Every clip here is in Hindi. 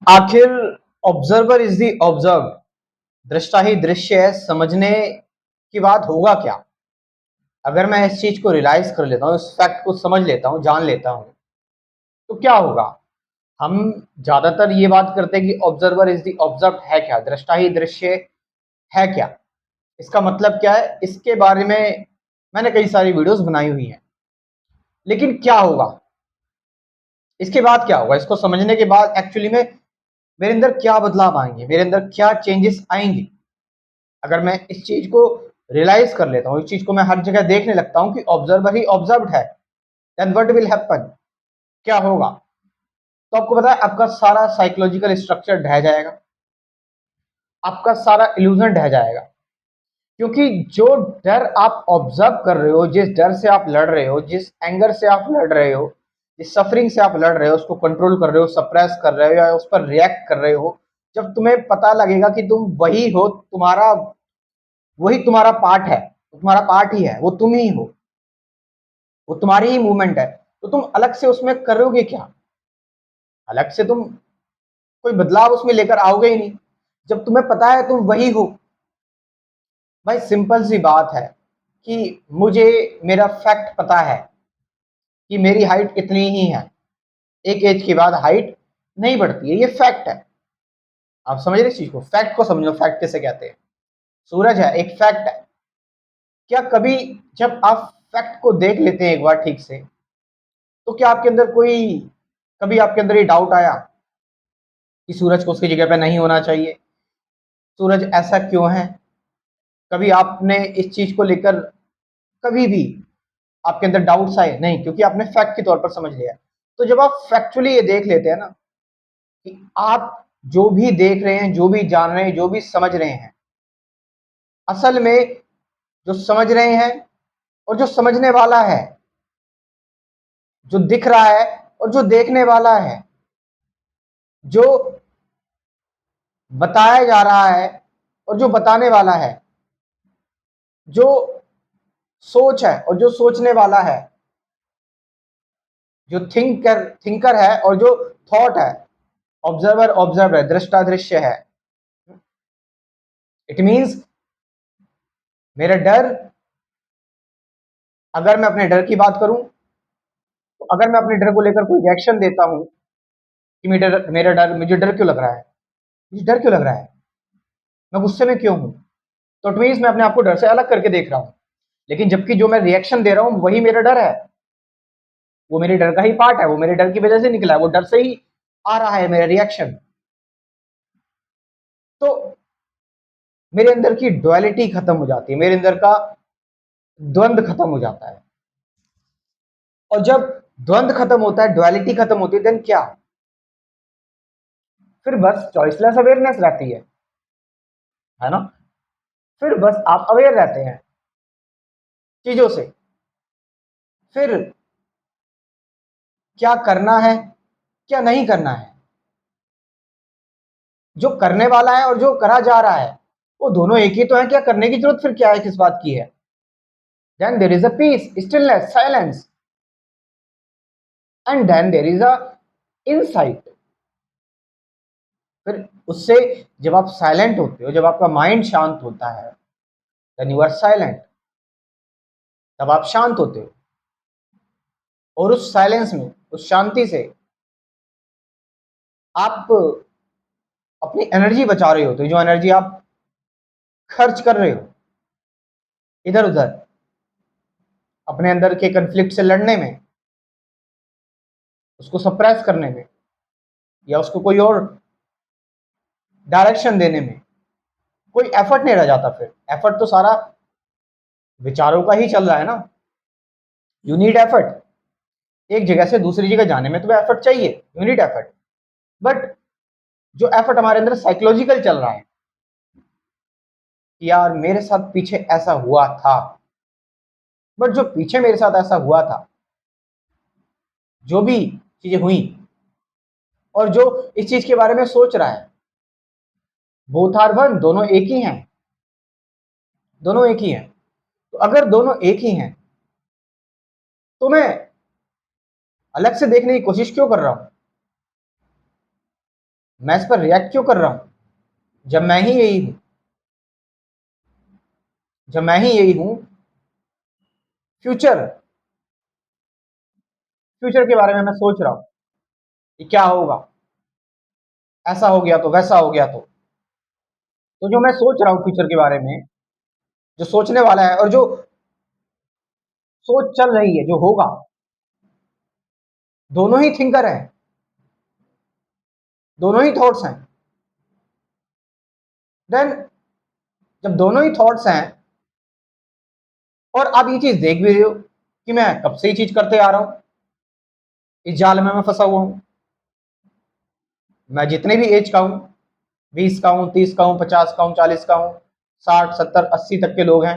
आखिर ऑब्जर्वर इज द ऑब्जर्व, दृष्टा ही दृश्य है, समझने की बात होगा क्या? अगर मैं इस चीज को रियलाइज कर लेता हूँ, इस फैक्ट को समझ लेता हूँ, जान लेता हूँ, तो क्या होगा? हम ज्यादातर ये बात करते हैं कि ऑब्जर्वर इज द ऑब्जर्व है क्या, दृष्टा ही दृश्य है क्या, इसका मतलब क्या है? इसके बारे में मैंने कई सारी वीडियोस बनाई हुई हैं। लेकिन क्या होगा इसके बाद? क्या होगा इसको समझने के बाद? एक्चुअली में मेरे अंदर क्या बदलाव आएंगे, मेरे अंदर क्या चेंजेस आएंगे अगर मैं इस चीज को रियलाइज कर लेता हूँ, इस चीज को मैं हर जगह देखने लगता हूँ कि ऑब्जर्वर ही ऑब्जर्व्ड है? Then what will happen? क्या होगा? तो आपको पता है, आपका सारा साइकोलॉजिकल स्ट्रक्चर ढह जाएगा, आपका सारा इल्यूजन ढह जाएगा। क्योंकि जो डर आप ऑब्जर्व कर रहे हो, जिस डर से आप लड़ रहे हो, जिस एंगर से आप लड़ रहे हो, जिस सफरिंग से आप लड़ रहे हो, उसको कंट्रोल कर रहे हो, सप्रेस कर रहे हो या उस पर रिएक्ट कर रहे हो, जब तुम्हें पता लगेगा कि तुम वही हो, वही तुम्हारा पार्ट है, तुम्हारा पार्ट ही है, वो तुम ही हो, वो तुम्हारी ही मूवमेंट है, तो तुम अलग से उसमें करोगे क्या? अलग से तुम कोई बदलाव उसमें लेकर आओगे ही नहीं, जब तुम्हें पता है तुम वही हो। भाई सिंपल सी बात है कि मुझे मेरा फैक्ट पता है कि मेरी हाइट इतनी ही है, एक एज के बाद हाइट नहीं बढ़ती है, ये फैक्ट है। आप समझ रहे इस चीज को? फैक्ट को समझो, फैक्ट किसे कहते हैं? सूरज है, एक फैक्ट है। क्या कभी जब आप फैक्ट को देख लेते हैं एक बार ठीक से, तो क्या आपके अंदर कभी आपके अंदर ये डाउट आया कि सूरज को उसकी जगह पे नहीं होना चाहिए? सूरज ऐसा क्यों है? कभी आपने इस चीज को लेकर कभी भी आपके अंदर डाउट्स आए? नहीं, क्योंकि आपने फैक्ट के तौर पर समझ लिया। तो जब आप फैक्चुअली ये देख लेते हैं ना कि आप जो भी देख रहे हैं, जो भी जान रहे हैं, जो भी समझ रहे हैं, असल में जो समझ रहे हैं और जो समझने वाला है, जो दिख रहा है और जो देखने वाला है, जो बताया जा रहा है और जो बताने वाला है, जो सोच है और जो सोचने वाला है, जो थिंकर है और जो थॉट है, ऑब्जर्वर ऑब्जर्व है, दृष्टा दृश्य है। इट मीन्स मेरा डर, अगर मैं अपने डर की बात करूं, तो अगर मैं अपने डर को लेकर कोई रिएक्शन देता हूं कि मेरा डर, मुझे डर क्यों लग रहा है, मुझे डर क्यों लग रहा है, मैं गुस्से में क्यों हूं, तो इट मीन्स मैं अपने आप को डर से अलग करके देख रहा हूं। लेकिन जबकि जो मैं रिएक्शन दे रहा हूं वही मेरा डर है, वो मेरे डर का ही पार्ट है, वो मेरे डर की वजह से निकला है, वो डर से ही आ रहा है मेरा रिएक्शन। तो मेरे अंदर की डुअलिटी खत्म हो जाती है, मेरे अंदर का द्वंद्व खत्म हो जाता है। और जब द्वंद्व खत्म होता है, डुअलिटी खत्म होती है, देन क्या? फिर बस चॉइसलेस अवेयरनेस रहती है ना? फिर बस आप अवेयर रहते हैं चीजों से। फिर क्या करना है, क्या नहीं करना है, जो करने वाला है और जो करा जा रहा है, वो दोनों एक ही तो है। क्या करने की जरूरत फिर क्या है, किस बात की है? Then there is a peace, stillness, silence, and then there is a insight. फिर उससे जब आप साइलेंट होते हो, जब आपका माइंड शांत होता है, देन यू आर साइलेंट, तब आप शांत होते हो। और उस साइलेंस में, उस शांति से आप अपनी एनर्जी बचा रहे होते हो, जो एनर्जी आप खर्च कर रहे हो इधर उधर अपने अंदर के कंफ्लिक्ट से लड़ने में, उसको सप्रेस करने में, या उसको कोई और डायरेक्शन देने में, कोई एफर्ट नहीं रह जाता। फिर एफर्ट तो सारा विचारों का ही चल रहा है ना। यू नीड एफर्ट, एक जगह से दूसरी जगह जाने में तो एफर्ट चाहिए, यू नीड एफर्ट। बट जो एफर्ट हमारे अंदर साइकोलॉजिकल चल रहा है कि यार मेरे साथ पीछे ऐसा हुआ था, बट जो पीछे मेरे साथ ऐसा हुआ था, जो भी चीजें हुई, और जो इस चीज के बारे में सोच रहा है, बोथ आर वन, दोनों एक ही हैं, दोनों एक ही हैं। तो अगर दोनों एक ही हैं, तो मैं अलग से देखने की कोशिश क्यों कर रहा हूं? मैं इस पर रिएक्ट क्यों कर रहा हूं जब मैं ही यही हूं, फ्यूचर फ्यूचर के बारे में मैं सोच रहा हूं कि क्या होगा, ऐसा हो गया तो वैसा हो गया तो जो मैं सोच रहा हूं फ्यूचर के बारे में, जो सोचने वाला है और जो सोच चल रही है, जो होगा, दोनों ही थिंकर हैं, दोनों ही थॉट्स हैं। देन जब दोनों ही थॉट्स हैं और आप ये चीज देख भी रहे हो कि मैं कब से ही चीज करते आ रहा हूं, इस जाल में मैं फंसा हुआ हूं। मैं जितने भी एज का हूं, 20 का हूं, 30 का हूं, 50 का हूं, 40 का हूं, 60, 70, 80 तक के लोग हैं,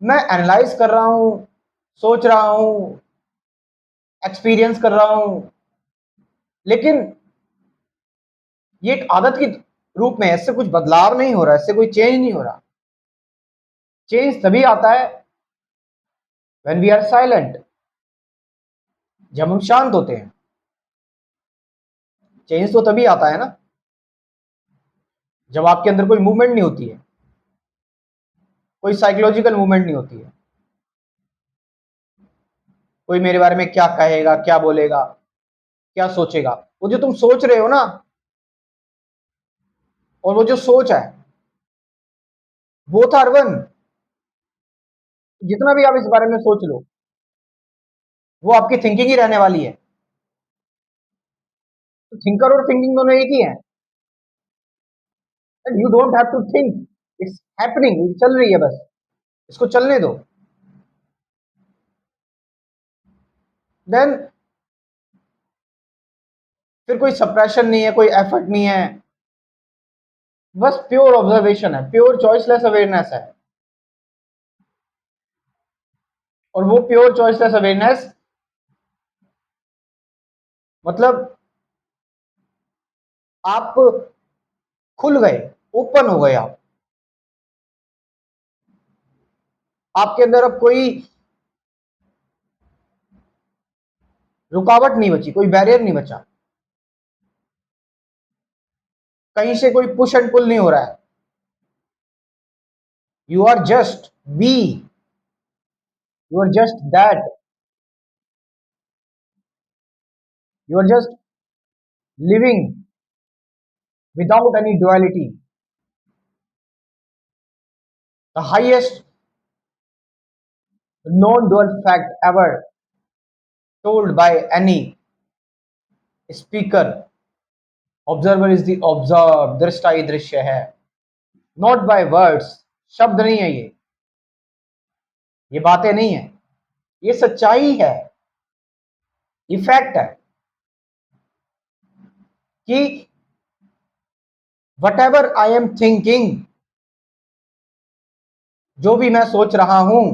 मैं एनालाइज कर रहा हूं, सोच रहा हूं, एक्सपीरियंस कर रहा हूं, लेकिन ये एक आदत के रूप में, इससे कुछ बदलाव नहीं हो रहा, इससे कोई चेंज नहीं हो रहा। चेंज तभी आता है व्हेन वी आर साइलेंट, जब हम शांत होते हैं। चेंज तो तभी आता है ना जब आपके अंदर कोई मूवमेंट नहीं होती है, कोई साइकोलॉजिकल मूवमेंट नहीं होती है, कोई मेरे बारे में क्या कहेगा, क्या बोलेगा, क्या सोचेगा। वो जो तुम सोच रहे हो ना, और वो जो सोच है, बोथ आर वन। जितना भी आप इस बारे में सोच लो, वो आपकी थिंकिंग ही रहने वाली है। तो थिंकर और थिंकिंग दोनों एक ही है। And you don't have to think, it's happening, चल रही है, बस इसको चलने दो। देन फिर कोई सप्रेशन नहीं है, कोई एफर्ट नहीं है, बस प्योर ऑब्जर्वेशन है, प्योर चॉइसलेस अवेयरनेस है। और वो प्योर चॉइसलेस अवेयरनेस मतलब आप खुल गए, ओपन हो गए, आप आपके अंदर अब कोई रुकावट नहीं बची, कोई बैरियर नहीं बचा, कहीं से कोई पुश एंड पुल नहीं हो रहा है। You are just be, you are just that, you are just living without any duality. The highest known dual fact ever told by any speaker, observer is the observed, दृष्टा ही दृश्य है, नॉट बाय वर्ड्स, शब्द नहीं है ये बातें नहीं है, ये सच्चाई है, ये फैक्ट है कि what ever I am thinking, जो भी मैं सोच रहा हूं,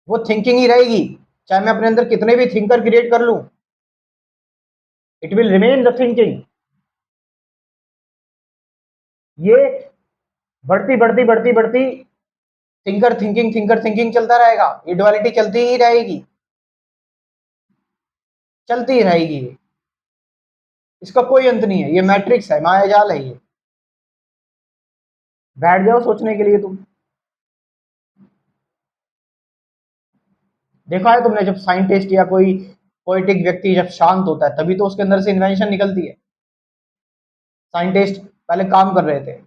वो थिंकिंग ही रहेगी, चाहे मैं अपने अंदर कितने भी थिंकर क्रिएट कर लूं, it will remain the thinking. ये बढ़ती बढ़ती बढ़ती बढ़ती थिंकर थिंकिंग चलता रहेगा, ये डुअलिटी चलती ही रहेगी, चलती ही रहेगी। इसका कोई अंत नहीं है, ये मैट्रिक्स है, मायाजाल है ये। बैठ जाओ सोचने के लिए तुम। देखा है तुमने, जब साइंटिस्ट या कोई पोएटिक व्यक्ति जब शांत होता है, तभी तो उसके अंदर से इन्वेंशन निकलती है। साइंटिस्ट पहले काम कर रहे थे,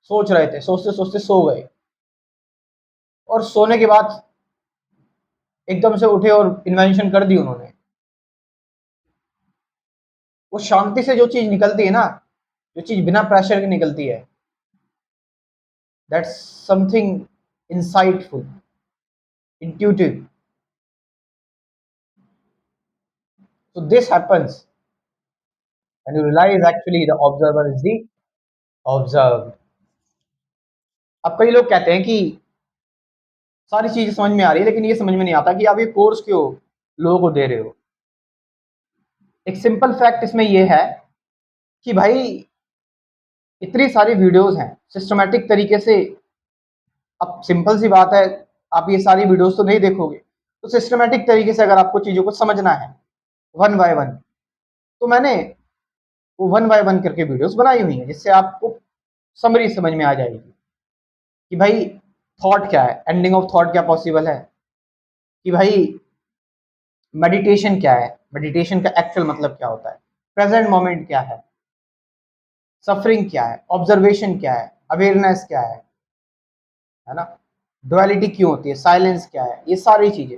सोच रहे थे, सोचते सोचते सो गए, और सोने के बाद एकदम से उठे और इन्वेंशन कर दी उन्होंने। वो शांति से जो चीज निकलती है ना, जो चीज बिना प्रेशर के निकलती है, that's something insightful, intuitive. So this happens when you realize actually the observer is the observed. अब कई लोग कहते हैं कि सारी चीजें समझ में आ रही है, लेकिन ये समझ में नहीं आता कि आप ये कोर्स क्यों लोगों को दे रहे हो। एक सिंपल फैक्ट इसमें ये है कि भाई इतनी सारी वीडियोस हैं सिस्टमैटिक तरीके से। अब सिंपल सी बात है, आप ये सारी वीडियोस तो नहीं देखोगे, तो सिस्टमैटिक तरीके से अगर आपको चीजों को समझना है, वन बाय वन। तो मैंने वो वन बाय वन करके वीडियोस बनाई हुई हैं, जिससे आपको समरी समझ में आ जाएगी कि भाई थॉट क्या है, एंडिंग ऑफ थॉट क्या पॉसिबल है, कि भाई मेडिटेशन क्या है, मेडिटेशन का एक्चुअल मतलब क्या होता है, प्रेजेंट मोमेंट क्या है, सफरिंग क्या है, ऑब्जर्वेशन क्या है, अवेयरनेस क्या है ना, डुअलिटी क्यों होती है, साइलेंस क्या है, ये सारी चीजें।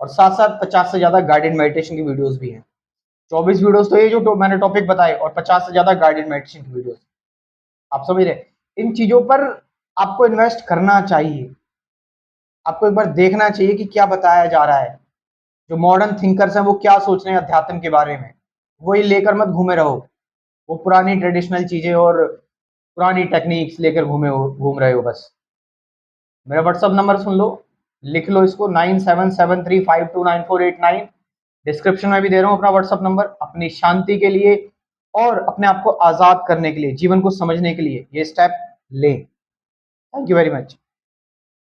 और साथ साथ 50 से ज्यादा गाइडेड मेडिटेशन की वीडियोस भी हैं। 24 वीडियोस तो ये जो मैंने टॉपिक बताए, और 50 से ज्यादा गाइडेड मेडिटेशन की वीडियोस। आप समझ रहे, इन चीजों पर आपको इन्वेस्ट करना चाहिए। आपको एक बार देखना चाहिए कि क्या बताया जा रहा है, जो मॉडर्न थिंकर्स हैं वो क्या सोच रहे हैं अध्यात्म के बारे में। वही लेकर मत घूमे रहो, वो पुरानी ट्रेडिशनल चीजें और पुरानी टेक्निक्स लेकर घूम रहे हो बस। मेरा व्हाट्सअप नंबर सुन लो, लिख लो इसको, 9773529489। डिस्क्रिप्शन में भी दे रहा हूँ अपना व्हाट्सअप नंबर। अपनी शांति के लिए और अपने आप को आजाद करने के लिए, जीवन को समझने के लिए ये स्टेप लें। Thank you very much.